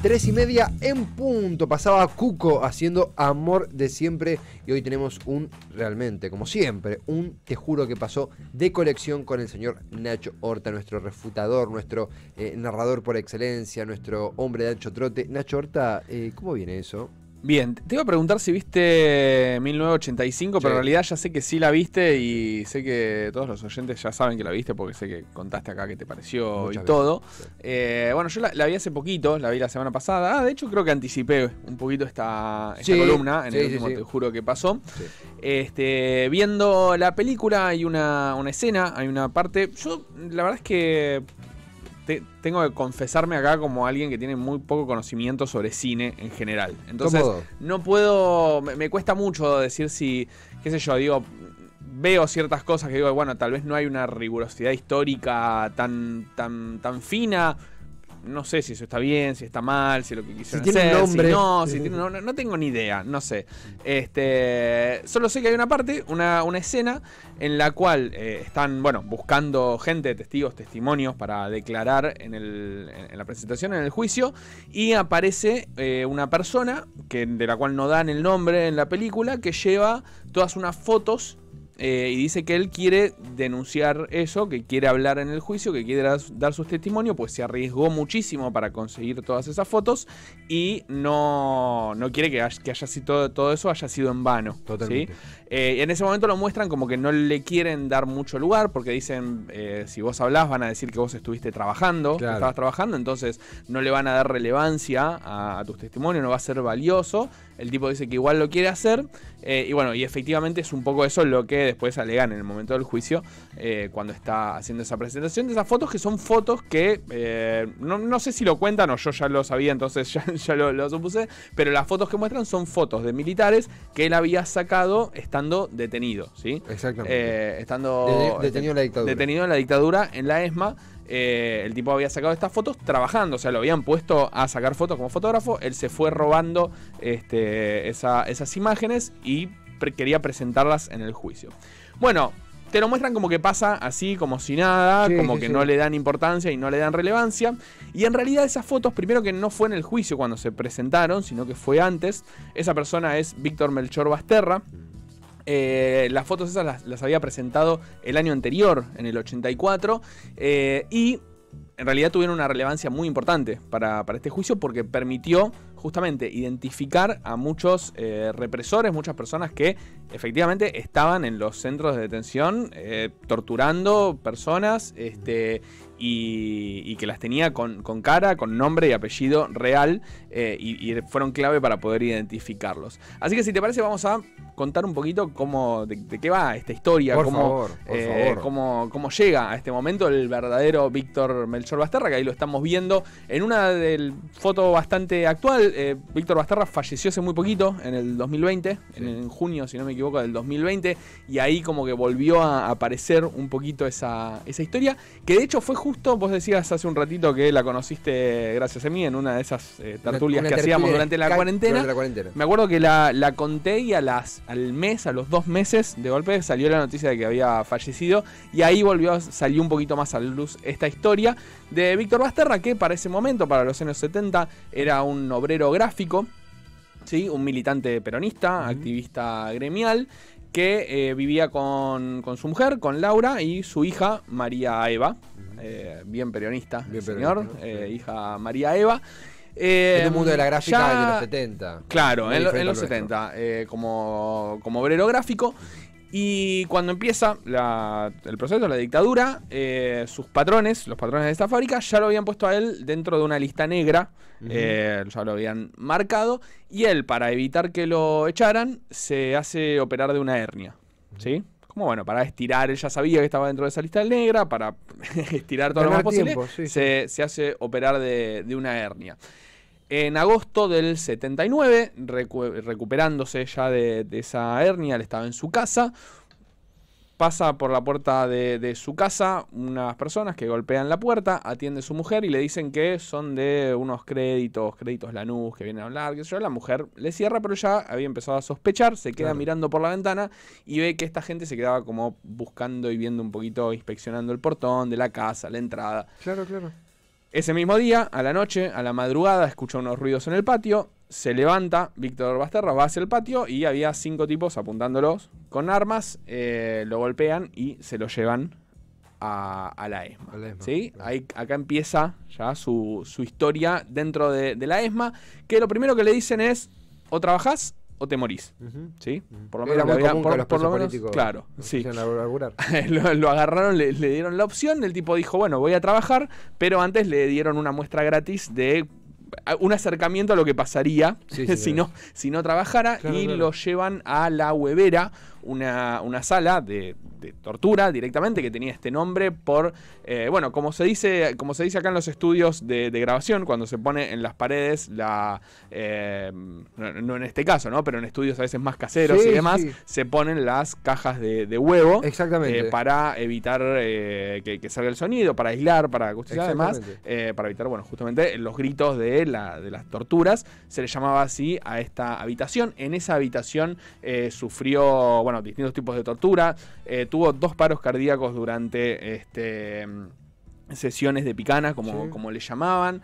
3:30 en punto. Pasaba Cuco haciendo Amor de Siempre. Y hoy tenemos realmente, como siempre, Te Juro que Pasó de colección con el señor Nacho Horta, nuestro refutador, nuestro narrador por excelencia, nuestro hombre de ancho trote. Nacho Horta, ¿cómo viene eso? Bien, te iba a preguntar si viste 1985, pero en realidad ya sé que sí la viste y sé que todos los oyentes ya saben que la viste porque sé que contaste acá qué te pareció. Muchas y todo. Sí. Bueno, yo la vi hace poquito, la vi la semana pasada. De hecho creo que anticipé un poquito esta columna en el último Te Juro que Pasó. Sí. Viendo la película hay una escena, hay una parte. Yo la verdad es que tengo que confesarme acá como alguien que tiene muy poco conocimiento sobre cine en general. Entonces, no puedo. Me cuesta mucho decir si, qué sé yo, digo, veo ciertas cosas que digo, bueno, tal vez no hay una rigurosidad histórica tan fina. No sé si eso está bien, si está mal, si lo que quisieron hacer, tiene un nombre. Si tiene un nombre, no tengo ni idea, no sé. Solo sé que hay una parte, una escena en la cual están, buscando gente, testigos, testimonios para declarar en la presentación, en el juicio, y aparece una persona de la cual no dan el nombre en la película, que lleva todas unas fotos. Y dice que él quiere denunciar eso, que quiere hablar en el juicio, que quiere dar sus testimonios, pues se arriesgó muchísimo para conseguir todas esas fotos y no quiere que haya sido todo eso haya sido en vano. Totalmente. ¿Sí? En ese momento lo muestran como que no le quieren dar mucho lugar porque dicen, si vos hablás van a decir que vos estuviste trabajando, que estabas trabajando, entonces no le van a dar relevancia a tus testimonios, no va a ser valioso. El tipo dice que igual lo quiere hacer y efectivamente es un poco eso lo que después alegan en el momento del juicio cuando está haciendo esa presentación de esas fotos, que son fotos que no sé si lo cuentan o yo ya lo sabía, entonces ya lo supuse, pero las fotos que muestran son fotos de militares que él había sacado estando detenido, ¿sí? Exactamente. Estando detenido en la dictadura. Detenido en la dictadura, en la ESMA. El tipo había sacado estas fotos trabajando, o sea, lo habían puesto a sacar fotos como fotógrafo. Él se fue robando esas imágenes y quería presentarlas en el juicio. Bueno, te lo muestran como que pasa así, como si nada, no le dan importancia y no le dan relevancia. Y en realidad esas fotos, primero que no fue en el juicio cuando se presentaron, sino que fue antes. Esa persona es Víctor Melchor Basterra. Las fotos esas las había presentado el año anterior, en el 84, y en realidad tuvieron una relevancia muy importante para este juicio porque permitió justamente identificar a muchos represores, muchas personas que efectivamente estaban en los centros de detención torturando personas y que las tenía con cara, con nombre y apellido real y fueron clave para poder identificarlos. Así que si te parece vamos a contar un poquito de qué va esta historia, por favor. Cómo llega a este momento el verdadero Víctor Melchor Basterra, que ahí lo estamos viendo en una foto bastante actual. Víctor Basterra falleció hace muy poquito, en el 2020, en junio, si no me equivoco, del 2020, y ahí como que volvió a aparecer un poquito esa historia, que de hecho fue justo, vos decías hace un ratito que la conociste gracias a mí en una de esas tertulias que hacíamos durante la cuarentena. Me acuerdo que la conté y al mes, a los 2 meses de golpe salió la noticia de que había fallecido y ahí salió un poquito más a la luz esta historia de Víctor Basterra, que para ese momento, para los años 70, era un obrero gráfico, ¿sí? Un militante peronista, activista gremial, que vivía con su mujer, con Laura, y su hija María Eva, bien peronista, señor, hija María Eva. En el mundo de la gráfica de los 70. Claro, en los 70, como obrero gráfico. Y cuando empieza el proceso de la dictadura, sus patrones, los patrones de esta fábrica, ya lo habían puesto a él dentro de una lista negra, ya lo habían marcado, y él, para evitar que lo echaran, se hace operar de una hernia, ¿sí? Como para estirar, él ya sabía que estaba dentro de esa lista negra, para estirar todo lo más posible, se hace operar de una hernia. En agosto del 79, recuperándose ya de esa hernia, él estaba en su casa, pasa por la puerta de su casa unas personas que golpean la puerta, atiende a su mujer y le dicen que son de unos créditos Lanús, que vienen a hablar, qué sé yo. La mujer le cierra, pero ya había empezado a sospechar, se queda mirando por la ventana y ve que esta gente se quedaba como buscando y viendo un poquito, inspeccionando el portón de la casa, la entrada. Claro. Ese mismo día, a la noche, a la madrugada, escucha unos ruidos en el patio. Se levanta Víctor Basterra, va hacia el patio y había 5 tipos apuntándolos con armas. Lo golpean y se lo llevan a la ESMA. ¿Sí? Acá empieza ya su historia dentro de la ESMA, que lo primero que le dicen es: o trabajás o te morís. ¿Sí? Por lo menos, por lo menos, claro, sí. Lo agarraron, le dieron la opción. El tipo dijo: bueno, voy a trabajar, pero antes le dieron una muestra gratis de un acercamiento a lo que pasaría si no trabajara. Lo llevan a La Huevera, una sala de tortura directamente, que tenía este nombre por, bueno, como se dice acá en los estudios de grabación, cuando se pone en las paredes no en este caso, ¿no? Pero en estudios a veces más caseros y demás, se ponen las cajas de huevo. Exactamente. Para evitar que salga el sonido, para aislar, para acustizar, además, para evitar, bueno, justamente los gritos de las torturas. Se le llamaba así a esta habitación. En esa habitación sufrió, bueno, distintos tipos de tortura. Tuvo 2 paros cardíacos durante sesiones de picana, como le llamaban.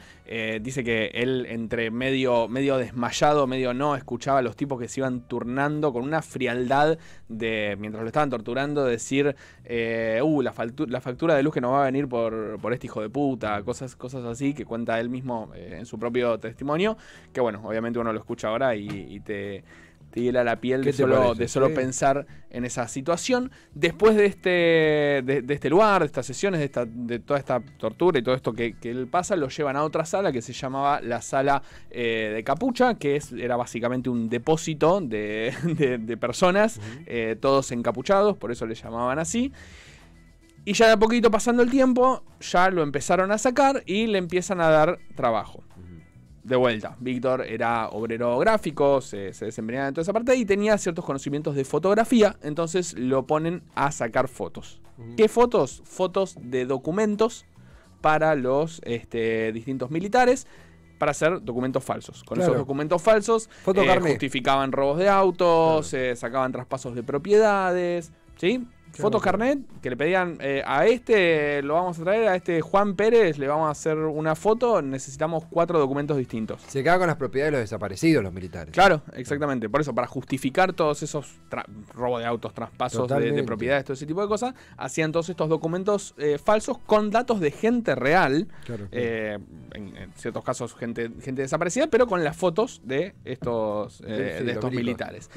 Dice que él, entre medio desmayado, medio no, escuchaba a los tipos que se iban turnando con una frialdad mientras lo estaban torturando, decir: la factura de luz que nos va a venir por este hijo de puta, cosas así, que cuenta él mismo en su propio testimonio, que bueno, obviamente uno lo escucha ahora y te hiela la piel de solo pensar en esa situación. Después de este lugar, de estas sesiones, de toda esta tortura y todo esto que él pasa, lo llevan a otra sala que se llamaba la sala de Capucha, que era básicamente un depósito de personas, todos encapuchados, por eso le llamaban así. Y ya de a poquito, pasando el tiempo, ya lo empezaron a sacar y le empiezan a dar trabajo. De vuelta, Víctor era obrero gráfico, se desempeñaba en toda esa parte y tenía ciertos conocimientos de fotografía, entonces lo ponen a sacar fotos. ¿Qué fotos? Fotos de documentos para los distintos militares, para hacer documentos falsos. Con esos documentos falsos justificaban robos de autos, sacaban traspasos de propiedades, ¿sí? Fotos carnet que le pedían lo vamos a traer, a Juan Pérez le vamos a hacer una foto, necesitamos 4 documentos distintos. Se quedaban con las propiedades de los desaparecidos, los militares. Claro, exactamente. Por eso, para justificar todos esos robos de autos, traspasos de propiedades, todo ese tipo de cosas, hacían todos estos documentos falsos con datos de gente real, en ciertos casos gente desaparecida, pero con las fotos de estos militares.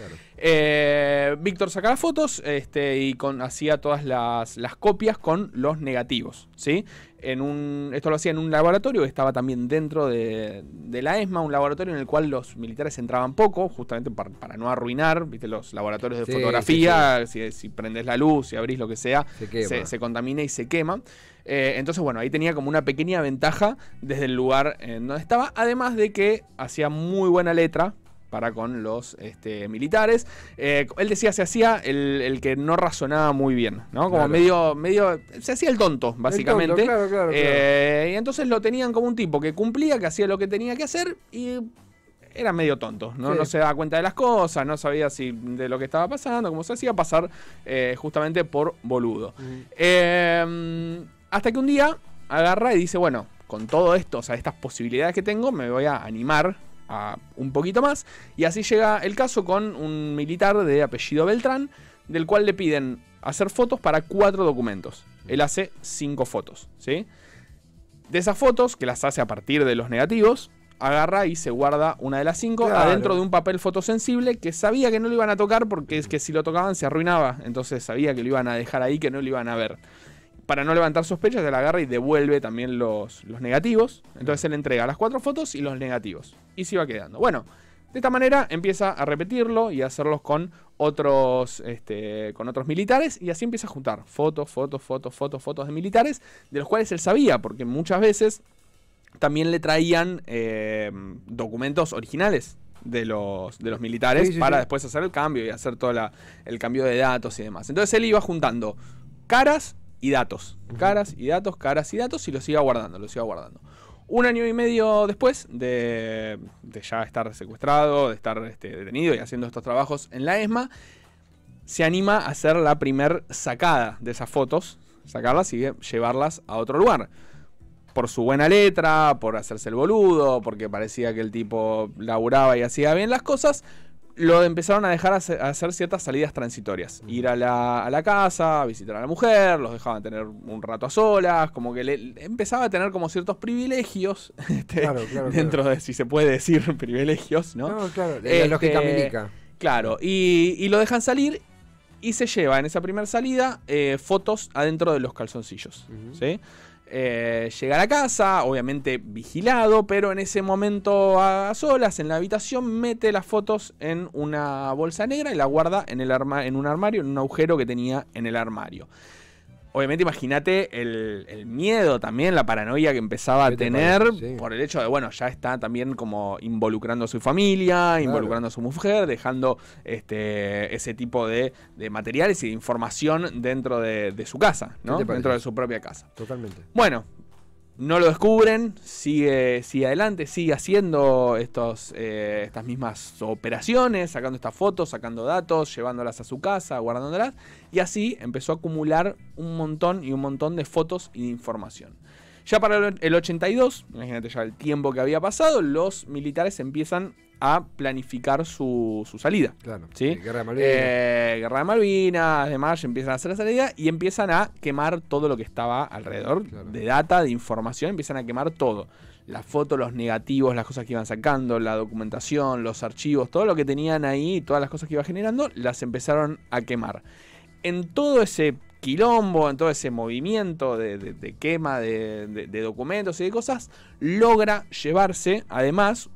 Víctor saca las fotos y hacía todas las copias con los negativos, ¿sí? Esto lo hacía en un laboratorio que estaba también dentro de la ESMA, un laboratorio en el cual los militares entraban poco, justamente para no arruinar, ¿viste? Los laboratorios de fotografía, si prendes la luz, si abrís lo que sea, se contamina y se quema. Entonces, bueno, ahí tenía como una pequeña ventaja desde el lugar en donde estaba, además de que hacía muy buena letra para con los militares. Él decía, se hacía el que no razonaba muy bien, ¿no? Como medio se hacía el tonto, básicamente. El tonto, claro. Y entonces lo tenían como un tipo que cumplía, que hacía lo que tenía que hacer y era medio tonto, ¿no? No se daba cuenta de las cosas, no sabía de lo que estaba pasando, como se hacía pasar justamente por boludo. Hasta que un día agarra y dice, bueno, con todo esto, o sea, estas posibilidades que tengo, me voy a animar a un poquito más, y así llega el caso con un militar de apellido Beltrán, del cual le piden hacer fotos para 4 documentos. Él hace 5 fotos, ¿sí? De esas fotos, que las hace a partir de los negativos, agarra y se guarda una de las 5 adentro de un papel fotosensible que sabía que no lo iban a tocar porque es que si lo tocaban se arruinaba, entonces sabía que lo iban a dejar ahí, que no lo iban a ver. Para no levantar sospechas, se la agarra y devuelve también los negativos. Entonces él entrega las 4 fotos y los negativos. Y se iba quedando. Bueno, de esta manera empieza a repetirlo y a hacerlos con otros militares. Y así empieza a juntar fotos de militares, de los cuales él sabía, porque muchas veces también le traían documentos originales de los militares para después hacer el cambio y hacer todo el cambio de datos y demás. Entonces él iba juntando caras y datos, y los iba guardando, 1 año y medio después de ya estar secuestrado, de estar detenido y haciendo estos trabajos en la ESMA, se anima a hacer la primer sacada de esas fotos, sacarlas y llevarlas a otro lugar. por su buena letra, por hacerse el boludo, porque parecía que el tipo laburaba y hacía bien las cosas, lo empezaron a dejar hacer ciertas salidas transitorias. Ir a la casa, visitar a la mujer, los dejaban tener un rato a solas, como que empezaba a tener como ciertos privilegios, dentro de, si se puede decir, privilegios, ¿no? No, claro, la lógica milica. Claro, y lo dejan salir y se lleva en esa primera salida fotos adentro de los calzoncillos, ¿sí? Llega a la casa, obviamente vigilado, pero en ese momento a solas en la habitación mete las fotos en una bolsa negra y la guarda en un armario, en un agujero que tenía en el armario. Obviamente imagínate el miedo también, la paranoia que empezaba a tener por el hecho de, bueno, ya está también como involucrando a su familia, involucrando a su mujer, dejando ese tipo de materiales y de información dentro de su casa, ¿no? Dentro de su propia casa. Totalmente. Bueno, no lo descubren, sigue adelante, sigue haciendo estas mismas operaciones, sacando estas fotos, sacando datos, llevándolas a su casa, guardándolas, y así empezó a acumular un montón de fotos y de información. Ya para el 82, imagínate ya el tiempo que había pasado, los militares empiezan a planificar su salida. Claro. ¿Sí? Guerra de Malvinas. Guerra de Malvinas, además empiezan a hacer la salida y empiezan a quemar todo lo que estaba alrededor de data, de información, empiezan a quemar todo. Las fotos, los negativos, las cosas que iban sacando, la documentación, los archivos, todo lo que tenían ahí, todas las cosas que iba generando, las empezaron a quemar. En todo ese quilombo, en todo ese movimiento de quema de documentos y de cosas, logra llevarse además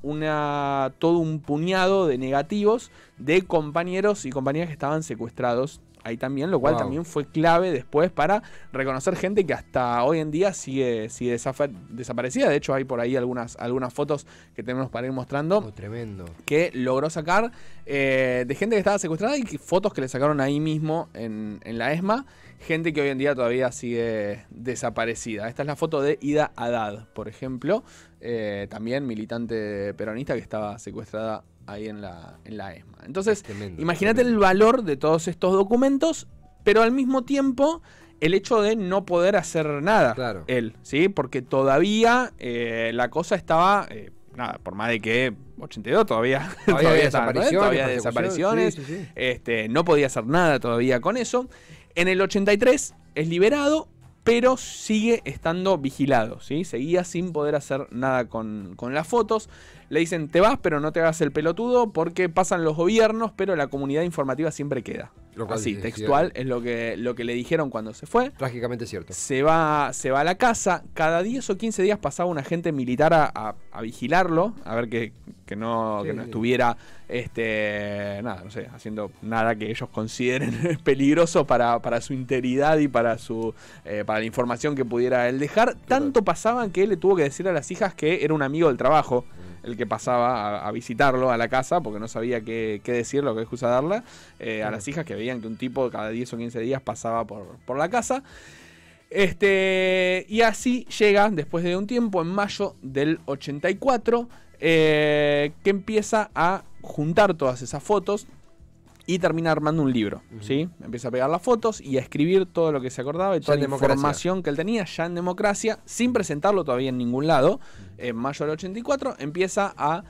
todo un puñado de negativos de compañeros y compañeras que estaban secuestrados ahí también, lo cual también fue clave después para reconocer gente que hasta hoy en día sigue desaparecida. De hecho, hay por ahí algunas fotos que tenemos para ir mostrando. Tremendo. Que logró sacar de gente que estaba secuestrada y fotos que le sacaron ahí mismo en la ESMA. Gente que hoy en día todavía sigue desaparecida. Esta es la foto de Ida Haddad, por ejemplo. También militante peronista que estaba secuestrada ahí en la ESMA. Entonces, imagínate el valor de todos estos documentos, pero al mismo tiempo el hecho de no poder hacer nada él, ¿sí? Porque todavía la cosa estaba, por más de que 82 todavía había desapariciones, no podía hacer nada todavía con eso. En el 83 es liberado, pero sigue estando vigilado, ¿sí? Seguía sin poder hacer nada con las fotos. Le dicen, te vas, pero no te hagas el pelotudo porque pasan los gobiernos, pero la comunidad informativa siempre queda. Así, textual, es lo que le dijeron cuando se fue. Trágicamente cierto. Se va a la casa. Cada 10 o 15 días pasaba un agente militar a vigilarlo, a ver que no estuviera haciendo nada que ellos consideren peligroso para su integridad y para la información que pudiera él dejar. Tanto pasaba que él le tuvo que decir a las hijas que era un amigo del trabajo el que pasaba a visitarlo a la casa, porque no sabía qué decirle o qué excusa darle a las hijas, que veían que un tipo cada 10 o 15 días pasaba por la casa. Y así llega, después de un tiempo, en mayo del 84, que empieza a juntar todas esas fotos y termina armando un libro, ¿sí? Empieza a pegar las fotos y a escribir todo lo que se acordaba y toda la información que él tenía ya en Democracia, sin presentarlo todavía en ningún lado. En mayo del 84 empieza a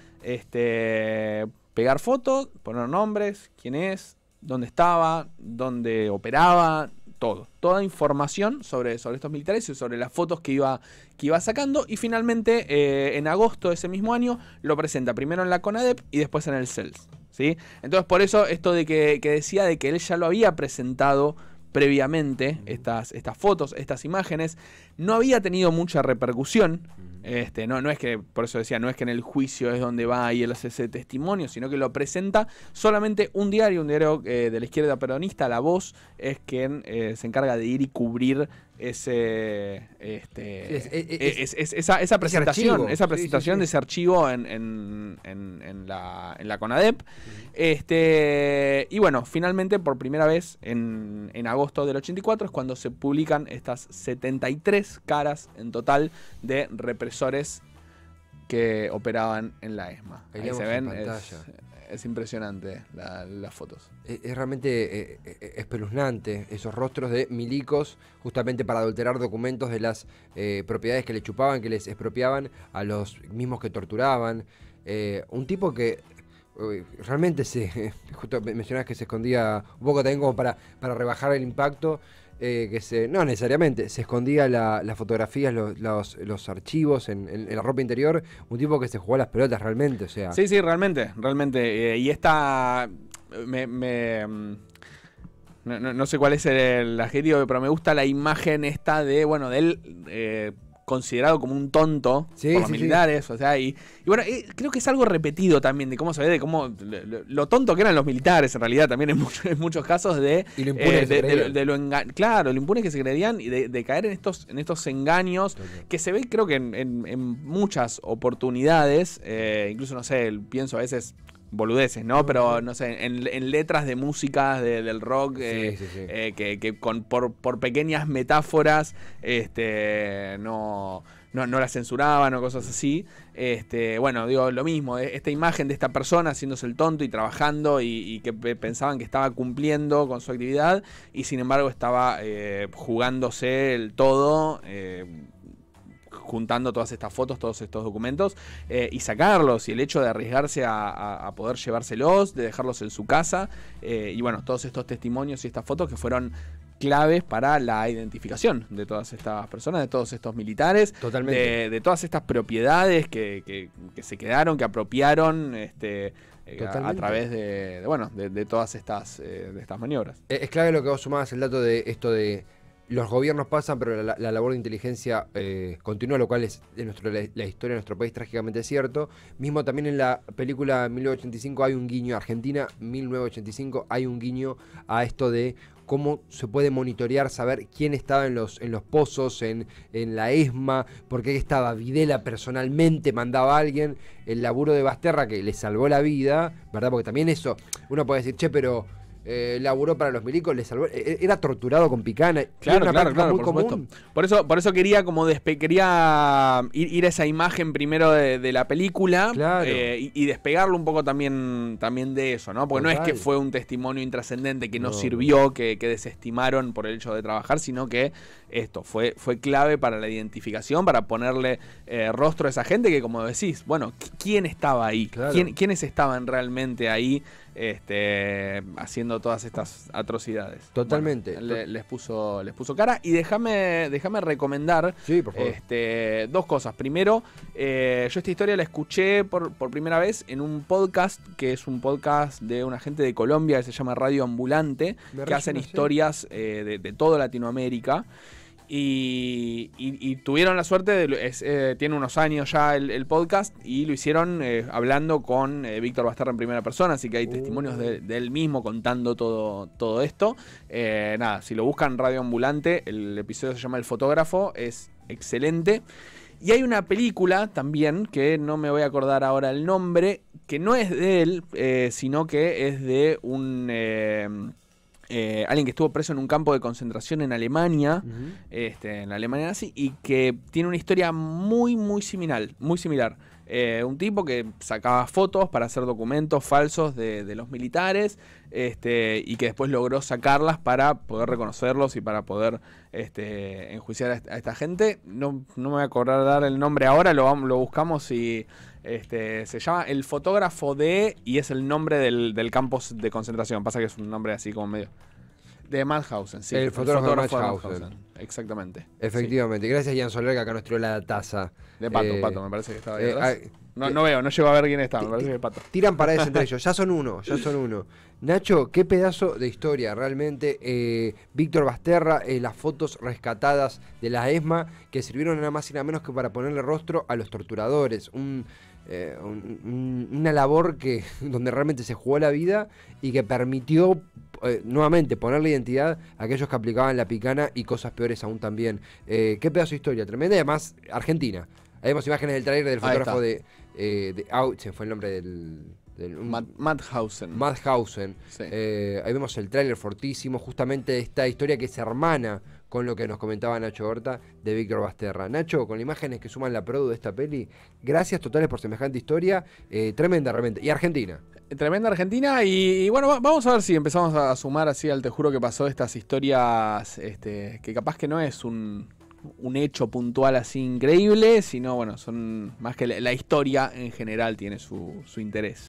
pegar fotos, poner nombres, quién es, dónde estaba, dónde operaba, toda información sobre estos militares y sobre las fotos que iba sacando. Y finalmente, en agosto de ese mismo año, lo presenta primero en la CONADEP y después en el CELS, ¿sí? Entonces, por eso esto de que decía de que él ya lo había presentado previamente, estas fotos, estas imágenes, no había tenido mucha repercusión. No es que, por eso decía, no es que en el juicio es donde va y él hace ese testimonio, sino que lo presenta solamente un diario de la izquierda peronista, La Voz, es quien se encarga de ir y cubrir esa presentación, de ese archivo en la CONADEP. Y bueno, finalmente por primera vez en agosto del 84 es cuando se publican estas 73 caras en total de represores que operaban en la ESMA. Ahí se ven, Es impresionante las fotos. Es realmente espeluznante esos rostros de milicos, justamente para adulterar documentos de las propiedades que le chupaban, que les expropiaban a los mismos que torturaban. Un tipo que realmente justo mencionabas que se escondía un poco también como para rebajar el impacto. No necesariamente, se escondía las fotografías, los archivos en la ropa interior, un tipo que se jugó a las pelotas realmente, o sea. Sí, realmente. Y esta no sé cuál es el adjetivo, pero me gusta la imagen esta de él considerado como un tonto por los militares, sí. O sea, y bueno, creo que es algo repetido también de cómo se ve, de cómo lo tonto que eran los militares en realidad también en muchos casos y lo impune claro, lo impune que se creían y de caer en estos engaños que se ve creo que en muchas oportunidades, incluso no sé, pienso a veces boludeces, ¿no? Pero no sé, en letras de música del rock, sí. Que por pequeñas metáforas no la censuraban o cosas así. Bueno, digo, lo mismo, esta imagen de esta persona haciéndose el tonto y trabajando y que pensaban que estaba cumpliendo con su actividad y sin embargo estaba jugándose el todo, juntando todas estas fotos, todos estos documentos y sacarlos, y el hecho de arriesgarse a poder llevárselos, de dejarlos en su casa, y bueno, todos estos testimonios y estas fotos que fueron claves para la identificación de todas estas personas, de todos estos militares, totalmente, de todas estas propiedades que se quedaron, que apropiaron a través de todas estas maniobras. Es clave lo que vos sumabas, el dato de esto de los gobiernos pasan, pero la labor de inteligencia continúa, lo cual es la historia de nuestro país trágicamente cierto. Mismo también en la película 1985 hay un guiño, Argentina 1985, hay un guiño a esto de cómo se puede monitorear, saber quién estaba en los pozos, en la ESMA, por qué estaba Videla personalmente, mandaba a alguien, el laburo de Basterra que le salvó la vida, ¿verdad? Porque también eso, uno puede decir, che, pero laburó para los milicos, le salvó, era torturado con picana. Claro, muy por común. Supuesto. Por eso quería como quería ir a esa imagen primero de la película, claro. Y despegarlo un poco también de eso, ¿no? Porque Total. no es que fue un testimonio intrascendente que no sirvió, que desestimaron por el hecho de trabajar, sino que esto fue clave para la identificación, para ponerle rostro a esa gente que, como decís, bueno, ¿quién estaba ahí? Claro. ¿Quiénes estaban realmente ahí haciendo todas estas atrocidades? Totalmente. Bueno, les puso cara. Y déjame recomendar, sí, por favor, dos cosas. Primero, yo esta historia la escuché por primera vez en un podcast, que es un podcast de una gente de Colombia que se llama Radio Ambulante, que hacen historias de toda Latinoamérica. Y tuvieron la suerte tiene unos años ya el podcast, y lo hicieron hablando con Víctor Basterra en primera persona, así que hay testimonios de él mismo contando todo esto. Nada, si lo buscan, Radio Ambulante, el episodio se llama El Fotógrafo, es excelente. Y hay una película también, que no me voy a acordar ahora el nombre, que no es de él, sino que es de un alguien que estuvo preso en un campo de concentración en Alemania, en la Alemania nazi, y que tiene una historia muy similar. Un tipo que sacaba fotos para hacer documentos falsos de los militares, y que después logró sacarlas para poder reconocerlos y para poder enjuiciar a esta gente. No me voy a acordar el nombre ahora, lo buscamos y se llama El Fotógrafo y es el nombre del campo de concentración. Pasa que es un nombre así como medio de Mauthausen, sí. El fotógrafo de Mauthausen. Exactamente. Efectivamente. Sí. Gracias, Ian Soler, que acá nos tiró la taza. De Pato, me parece que estaba ahí atrás. No llego a ver quién está, me parece que es Pato. Tiran paradas entre ellos, ya son uno. Nacho, qué pedazo de historia, realmente. Víctor Basterra, las fotos rescatadas de la ESMA, que sirvieron nada más y nada menos que para ponerle rostro a los torturadores. Una labor donde realmente se jugó la vida y que permitió nuevamente ponerle identidad a aquellos que aplicaban la picana y cosas peores aún también. Qué pedazo de historia, tremenda. Y además, Argentina. Ahí vemos imágenes del trailer del fotógrafo se fue el nombre Mauthausen. Sí. Ahí vemos el tráiler fortísimo, justamente esta historia que se hermana con lo que nos comentaba Nacho Horta de Víctor Basterra. Nacho, con las imágenes que suman la produ de esta peli, gracias totales por semejante historia, tremenda realmente. Y Argentina. Tremenda Argentina y bueno, vamos a ver si empezamos a sumar así al Te Juro que pasó estas historias que capaz que no es un hecho puntual así increíble, sino bueno, son más que la historia en general tiene su interés.